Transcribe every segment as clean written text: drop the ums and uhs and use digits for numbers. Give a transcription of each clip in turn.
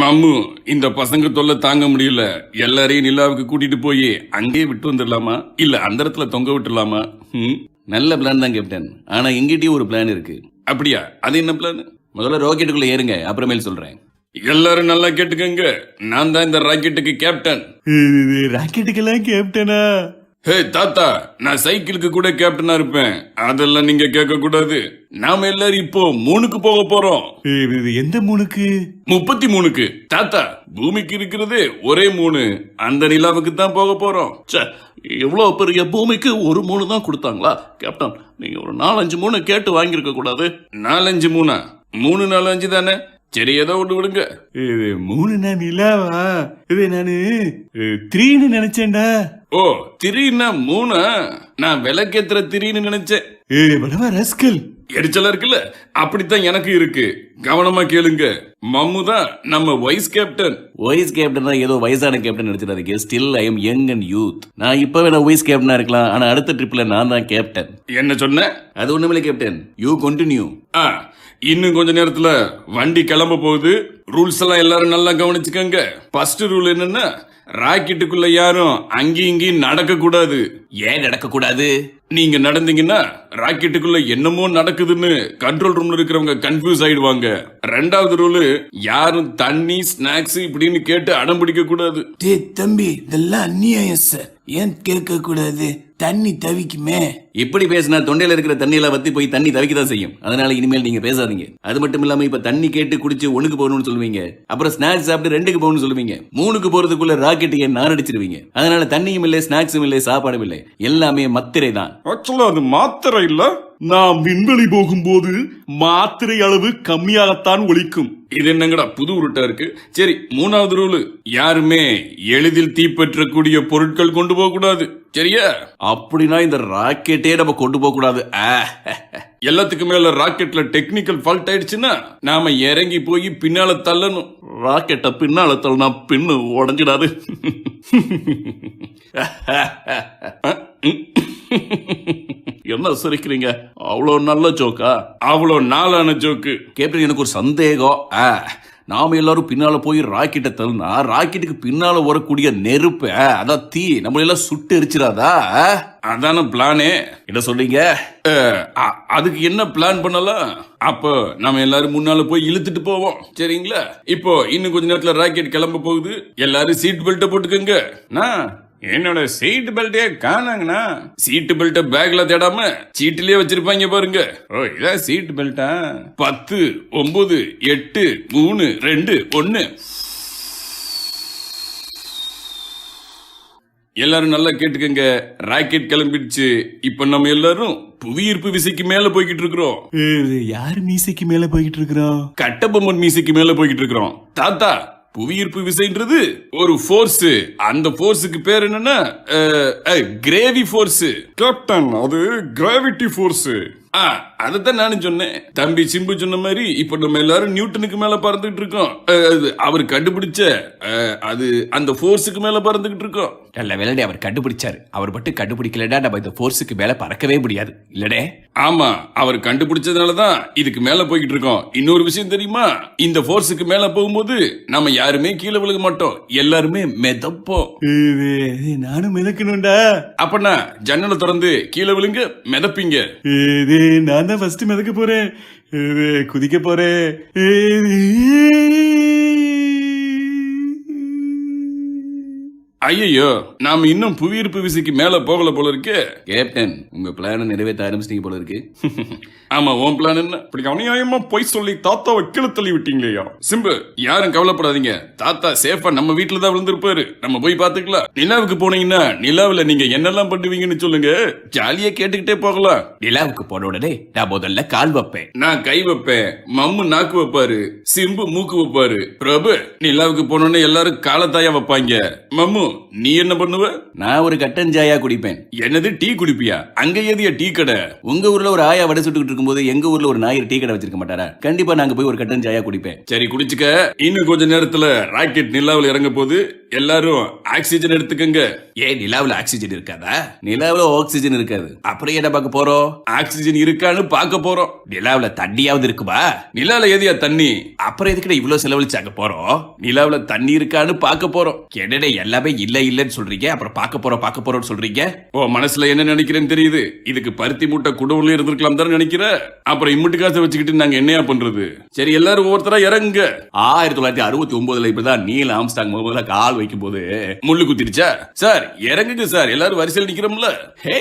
மம்மு, இந்த பசங்க தொல்லை தாங்க முடியல. எல்லாரையும் நிலாவுக்கு கூட்டிட்டு போய் அங்கேயே விட்டு வந்துடலாமா, இல்ல அந்த இடத்துல தொங்க விட்டுலாமா? நல்ல பிளான் தான் கேப்டன். ஆனா எங்கிட்டயும் ஒரு பிளான் இருக்கு. அப்படியா? அது என்ன பிளான்? முதல்ல ராக்கெட்டுக்குள்ள ஏறுங்க, அப்புறமேல் சொல்றேன். எல்லாரும் நல்லா கேட்டுக்கங்க, நான் தான் இந்த ராக்கெட்டுக்கு கேப்டன். ராக்கெட்டுக்கெல்லாம் கேப்டனா? ஹே தாத்தா, நான் சைக்கிளுக்கு கூட கேப்டனா இருப்பேன். அதெல்லாம் நீங்க கேட்க கூடாது. நாம எல்லாரும் இப்போ 3க்கு போக போறோம். எந்த 3க்கு? 33க்கு. தாத்தா, பூமிக்கு இருக்கிறது ஒரே 3, அந்த நிலாவுக்கு தான் போக போறோம். எவ்வளவு பெரிய பூமிக்கு ஒரு 3 தான் கொடுத்தாங்களா கேப்டன்? நீங்க ஒரு 4-5 3 கேட்டு வாங்கியிருக்க கூடாது. 4-5 3 3 4 5 தானே? சரி, ஏதோ ஒன்று விடுங்க. இது 3 நிலாவா? இது நானு 3ன்னு நினைச்சேன்டா. ஓ, 3ன்னா 3. நான் விளக்கேத்துற 3ன்னு நினைச்சேன். படவா ரஸ்கல். எரிச்சலா இருக்குல்ல? அப்படித்தான் எனக்கு இருக்கு. கவனமா கேளுங்க. மம்மு தான் நம்ம வைஸ் கேப்டன். வைஸ் கேப்டன் தான் ஏதோ வயசான கேப்டன் நினைச்சிடாதீங்க. Still I am young and youth. நான் இப்பவே நான் வைஸ் கேப்டனா இருக்கலாம், ஆனா அடுத்த ட்ரிப்ல நான் தான் கேப்டன். என்ன சொன்ன? அது ஒண்ணுமில்ல கேப்டன், யூ கண்டினியூ. இன்னும் கொஞ்ச நேரத்துல வண்டி கிளம்ப போகுது. ரூல்ஸ் எல்லாம் எல்லாரும் நல்லா கவனிச்சுக்கங்க. ஃபர்ஸ்ட் ரூல் என்னன்னா, ராக்கெட்டுக்குள்ள யாரும் அங்கேயும் இங்கேயும் நடக்க கூடாது. ஏன் நடக்க கூடாது? நீங்க நடந்தீங்கன்னா ராக்கெட்டுக்குள்ள என்னமோ நடக்குதுன்னு கண்ட்ரோல் ரூம்ல இருக்கிறவங்க கன்ஃபியூஸ் ஆயிடுவாங்க. 2வது ரூல், யாரும் தண்ணி ஸ்நாக்ஸ் இப்படின்னு கேட்டு அடம் பிடிக்க கூடாது. தம்பி, இதெல்லாம் அநியாயம் சார். ஏன் கேட்க கூடாது? தண்ணி தவிக்குமே. இப்படி பேசினா தொண்டையில இருக்கிற தண்ணியெல்லாம் வத்தி போய் தண்ணி தவிக்கதான் செய்யும். அதனால இனிமேல் நீங்க பேசாதீங்க. அது மட்டும் இல்லாம இப்ப தண்ணி கேட்டு குடிச்சு 1க்கு போகணும்னு சொல்லுவீங்க, அப்புறம் ஸ்நாக்ஸ் சாப்பிட்டு 2க்கு போகணும்னு சொல்லுவீங்க, 3க்கு போறதுக்குள்ள ராக்கெட்டுக்கு நான் அடிச்சிருவீங்க. அதனால தண்ணியும் இல்லை, ஸ்நாக்ஸும் இல்லை, சாப்பாடும் இல்லை, எல்லாமே மத்திரை தான். ஆக்சுவலா அது மாத்திரை இல்ல. நாம் விண்வெளி போகும்போது மாத்திரை அளவு கம்மியாகத்தான் ஒலிக்கும். இது என்னங்கடா புது உருட்டா இருக்கு. சரி, 3வது ரூல், யாருமே எளிதில் தீப்பற்றக்கூடிய பொருட்கள் கொண்டு போக கூடாது. சரியா? அப்படின்னா இந்த ராக்கெட்டே நம்ம கொண்டு போக கூடாது. எல்லாத்துக்கு மேல ராக்கெட்ல டெக்னிக்கல் ஃபால்ட் ஆயிடுச்சுன்னா நாம இறங்கி போய் பின்னால தள்ளணும். ராக்கெட்டை பின்னால தள்ளனா பின்னு உடஞ்சிடாது. என்ன சிரிக்கிறீங்க? அவ்வளோ நல்ல ஜோக்கா? அவ்வளோ நாளான ஜோக்கு. கேப்டன், எனக்கு ஒரு சந்தேகம். நாம எல்லாரும் பின்னால போய் ராக்கெட்டை தள்ளினா ராக்கெட்டுக்கு பின்னால வரக்கூடிய நெருப்பு, அதான் தீ, நம்மள எல்லாம் சுட்டு எரிச்சிடாதா? அதான பிளானே. என்ன சொல்றீங்க? அதுக்கு என்ன பிளான் பண்ணலாம்? அப்போ நாம எல்லாரும் முன்னால போய் இழுத்துட்டு போவோம். சரிங்களா? இப்போ இன்னும் கொஞ்ச நேரத்துல ராக்கெட் கிளம்ப போகுது. எல்லாரும் சீட் பெல்ட்டை போட்டுக்கோங்க. என்னோட சீட் பெல்ட்டே காணாங்கண்ணா. சீட் பெல்ட்ட பேக்ல தேடாம சீட்டிலேயே வச்சிருப்பாங்க பாருங்க. ஓ, இதான் சீட் பெல்ட்டா? 10 9 8 3 2 1. எல்லாரும் நல்லா கேட்டுக்கங்க. ராக்கெட் கிளம்பிடுச்சு. இப்ப நம்ம எல்லாரும் புவியீர்ப்பு விசைக்கு மேல போய்கிட்டு இருக்கிறோம். யாரு மீசைக்கு மேல போய்கிட்டு இருக்கிறோம்? கட்டபொம்மன் மீசைக்கு மேல போய்கிட்டு இருக்கிறோம். தாத்தா, புவியீர்ப்பு விசைன்றது ஒரு ஃபோர்ஸ். அந்த ஃபோர்ஸுக்கு பேர் என்னன்னா கிரேவி ஃபோர்ஸ். கேப்டன், அது கிராவிட்டி ஃபோர்ஸ். அதத்தான் நானும் சொன்னேன். தம்பி சிம்பு சொன்ன மாதிரி இப்ப நம்ம எல்லாரும் நியூட்டனுக்கு மேல பறந்துகிட்டு இருக்கோம். அவர் கண்டுபிடிச்ச அது அந்த ஃபோர்ஸுக்கு மேல பறந்துகிட்டு இருக்கோம். நல்ல வேலைடே, அவர் கண்டுபிடிச்சாரு. அவர் மட்டும் கண்டுபிடிக்கலடா நம்ம இந்த ஃபோர்ஸுக்கு மேல பறக்கவே முடியாது இல்லடே. ஆமா, அவர் கண்டுபிடிச்சதுனாலதான் இதுக்கு மேல போய்கிட்டு இருக்கோம். இன்னொரு விஷயம் தெரியுமா? இந்த ஃபோர்ஸுக்கு மேல போகும்போது நம்ம யாருமே கீழே விழுக மாட்டோம், எல்லாருமே மிதப்போம். நானும் மிதக்கணும்டா. அப்பனா ஜன்னலை திறந்து கீழே விழுங்க, மிதப்பீங்க. நான் தான் ஃபர்ஸ்ட் மிதக்க போறேன், குதிக்க போறேன். ஐயோ, நாம இன்னும் புவியீர்ப்பு விசைக்கு மேல போகல போல இருக்கு. கேப்டன், உங்க பிளான நிறைவேற்ற ஆரம்பிச்சிட்டீங்க போல இருக்கு. ஆமா, உன் பிளான் என்ன? இப்படி அநியாயமா போய் சொல்லி தாத்தாவை கீழே தள்ளி விட்டீங்களேயா? சிம்பு, யாரும் கவலைப்படாதீங்க. தாத்தா சேஃபா நம்ம வீட்டுல தான் விழுந்திருப்பாரு. நம்ம போய் பாத்துக்கலாம். நிலாவுக்கு போனீங்கன்னா நிலாவுல நீங்க என்னெல்லாம் பண்ணுவீங்கன்னு சொல்லுங்க, ஜாலியா கேட்டுக்கிட்டே போகலாம். நிலாவுக்கு போன உடனே நான் முதல்ல கால் வைப்பேன், நான் கை வைப்பேன், மம்மு நாக்கு வைப்பாரு, சிம்பு மூக்கு வைப்பாரு. பிரபு, நிலாவுக்கு போனோடனே எல்லாரும் காலத்தாயா வைப்பாங்க. மம்மு, நீ என்ன பண்ணுவ? நான் ஒரு கட்டன் சாயா குடிப்பேன். என்னது, டீ குடிப்பியா? அங்க ஏதியா டீ கடை? உங்க ஊர்ல ஒரு ஆயா வடை சுட்டுக்கிட்டு இருக்கும்போது எங்க ஊர்ல ஒரு நாயர் டீ கடை வச்சிருக்க மாட்டாரா? கண்டிப்பா நாங்க போய் ஒரு கட்டன் சாயா குடிப்பேன். சரி, குடிச்சுக்க. இன்னும் கொஞ்ச நேரத்துல ராக்கெட் நிலாவில் இறங்க போது. எல்லாரும் ஆக்சிஜன் எடுத்துக்கங்க. ஏன் நிலாவுல ஆக்சிஜன் இருக்காதா? நிலாவுல ஆக்சிஜன் இருக்காது. அப்புறம் என்ன பார்க்க போறோம்? ஆக்சிஜன் இருக்கான்னு பார்க்க போறோம். நிலாவுல தண்ணியாவது இருக்குமா? நிலால ஏதியா தண்ணி? அப்புறம் எதுக்கு இவ்வளவு செலவழிச்சாக்க போறோம்? நிலாவுல தண்ணி இருக்கான்னு பார்க்க போறோம். என்னடே எல்லாமே இல்லன்னு சொல்றீங்க, அப்புறம் பார்க்க போறோம்னு சொல்றீங்க. ஓ மனசுல என்ன நினைக்கிறேன்னு தெரியுது. இதுக்கு பருத்தி மூட்டை குடவுல இருந்திருக்கலாம் தான் நினைக்கிற. அப்புறம் இம்முட்டு காசை வச்சுக்கிட்டு நாங்க என்னையா பண்றது? சரி எல்லாரும் ஒவ்வொருத்தரா இறங்க. 1969 இப்பதான் நீல் ஆம்ஸ்டாங் முதல்ல கால் வைக்கும் போது முள்ளு குத்திருச்சா? சார் இறங்குங்க சார், எல்லாரும் வரிசையில் நிக்கிறோம்ல. ஹே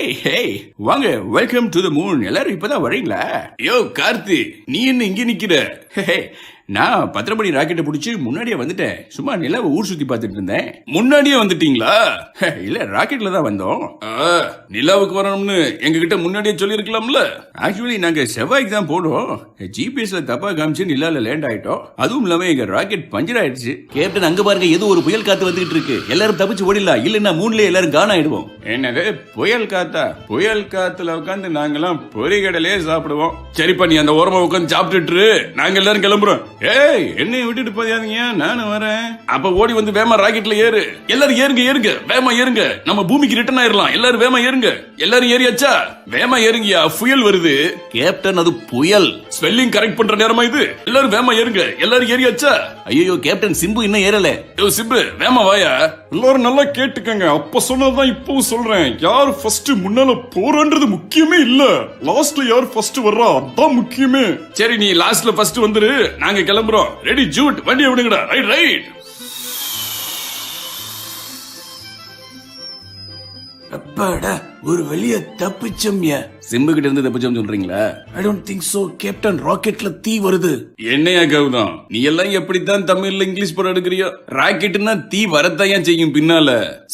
வாங்க, வெல்கம் டு தி மூன். எல்லாரும் இப்பதான் வரீங்களா? யோ கார்த்தி, நீ என்ன இங்க நிக்கிற? ஹே, நான் 10 மணி ராக்கெட்டை பிடிச்சி முன்னாடியே வந்துட்டேன். சும்மா நிலாவை ஊர் சுத்தி பார்த்துட்டு இருந்தேன். முன்னாடியே வந்துட்டீங்களா? இல்ல, ராக்கெட்ல தான் வந்தோம். நிலாவுக்கு வரணும்னு எங்க கிட்ட முன்னாடியே சொல்லி இருக்கலாம்ல. ஆக்சுவலி நாங்க செவ்வாய்க்கு தான் போனோம். ஜிபிஎஸ்ல தப்பா காமிச்சு நிலால லேண்ட் ஆயிட்டோம். அதுவும் இல்லாம எங்க ராக்கெட் பஞ்சர் ஆயிடுச்சு. கேப்டன் அங்க பாருங்க, ஏதோ ஒரு புயல் காத்து வந்துகிட்டு இருக்கு. எல்லாரும் தப்பிச்சு ஓடிடலாம், இல்லன்னா மூணுல எல்லாரும் காண ஆயிடுவோம். என்னது புயல் காத்தா? புயல் காத்துல உட்காந்து நாங்கெல்லாம் பொறிகடலே சாப்பிடுவோம். சரிப்பா, நீ அந்த ஓரமா உட்காந்து சாப்பிட்டுட்டு நாங்க எல்லாரும் கிளம்புறோம். ஏய் என்னைய விட்டுட்டு போயாதீங்க, நானும் வரேன். அப்ப ஓடி வந்து வேமா ராக்கெட்ல ஏறு. எல்லாரும் ஏறுங்க வேமா ஏறுங்க. நம்ம பூமிக்கு ரிட்டர்ன் ஆயிரலாம். எல்லாரும் வேமா ஏறுங்க. எல்லாரும் ஏறியாச்சா? வேமா ஏறுங்கயா, புயல் வருது. கேப்டன் அது புயல். ஸ்பெல்லிங் கரெக்ட் பண்ற நேரமா இது. எல்லாரும் வேமா ஏறுங்க. எல்லாரும் ஏறியாச்சா? ஐயோ கேப்டன், சிம்பு இன்னும் ஏறல. யோ சிம்பு வேமா வாயா. எல்லாரும் நல்லா கேட்டுக்கங்க. அப்ப சொன்னதுதான் இப்பவும் சொல்றேன். யார் ஃபர்ஸ்ட் முன்னால போறன்றது முக்கியமே இல்ல, லாஸ்ட்ல யார் ஃபர்ஸ்ட் வர்றா அதான் முக்கியமே. சரி நீ லாஸ்ட்ல ஃபர்ஸ்ட் வந்துரு, நாங்க கிளம்புறோம். ரெடி ஜூட், வண்டியை விடுங்கடா. ரைட். அப்பாடா, ஒரு வழியா தப்பிச்சோம்யா. சிம்பு கிட்ட இருந்து தப்பிச்சோம் சொல்றீங்களா? I don't think so. Captain, ராக்கெட்ல தீ வருது. என்னையா கௌதம், நீ எல்லாம் எப்படித்தான் தமிழ்ல இங்கிலீஷ் படம் எடுக்கிறியோ? ராக்கெட்னா தீ வரத்தான் செய்யும் பின்னால.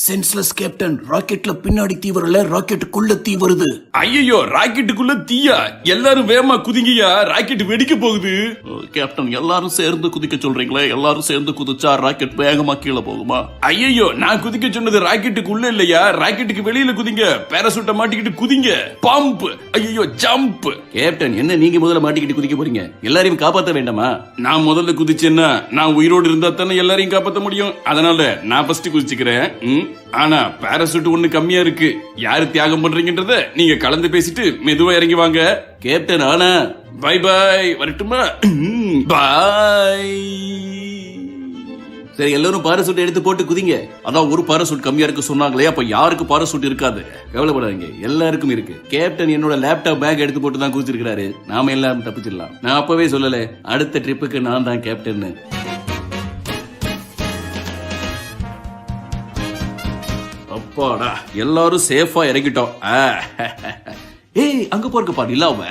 சென்ஸ்லெஸ் கேப்டன், ராக்கெட்ல பின்னாடி தீ வரல, ராக்கெட்டுக்குள்ள தீ வருது. ஐயோ ராக்கெட்டுக்குள்ள தீயா? எல்லாரும் வேகமா குதிங்கயா, ராக்கெட் வெடிக்க போகுது. கேப்டன், எல்லாரும் சேர்ந்து குதிக்க சொல்றீங்களே? எல்லாரும் சேர்ந்து குதிச்சா ராக்கெட் வேகமா கீழே போகுமா? ஐயோ நான் குதிக்க சொன்னது ராக்கெட்டுக்குள்ள இல்லையா, ராக்கெட்டுக்கு வெளியில குதிங்க. பேராசூட்டை மாட்டிக்கிட்டு குதிங்க. பம்ப். ஐயோ ஜம்ப். கேப்டன், என்ன நீங்க முதல்ல மாட்டிக்கிட்டு குதிக்க போறீங்க? எல்லாரையும் காப்பாத்த வேண்டாமா? நான் முதல்ல குதிச்சேன்னா நான் உயிரோடு இருந்தா தானே எல்லாரையும் காப்பாத்த முடியும். அதனால நான் ஃபர்ஸ்ட் குதிச்சுக்கிறேன். ஆனா பாராசூட் ஒண்ணு கம்மியா இருக்கு. யாரு தியாகம் பண்றீங்கன்றத நீங்க கலந்து பேசிட்டு மெதுவா இறங்கி வாங்க. கேப்டன், ஆனா பை பை, வரட்டுமா? பாய். சரி, எல்லாரும் பாராசூட் எடுத்து போட்டு குதிங்க. அதான் ஒரு பாராசூட் கம்மியா இருக்கு சொன்னாங்களே, அப்ப யாருக்கு பாராசூட் இருக்காது? கவலைப்படாதீங்க, எல்லாருக்கும் இருக்கு. கேப்டன் என்னோட லேப்டாப் பேக் எடுத்து போட்டு தான் குதிச்சிருக்காரு. நாம எல்லாரும் தப்பிச்சிடலாம். நான் அப்பவே சொல்லல, அடுத்த ட்ரிப்புக்கு நான் தான் கேப்டன். அப்பாடா, எல்லாரும் சேஃபா இறங்கிட்டோம். ஏய், அங்க போறதுப்பா நிலாவ.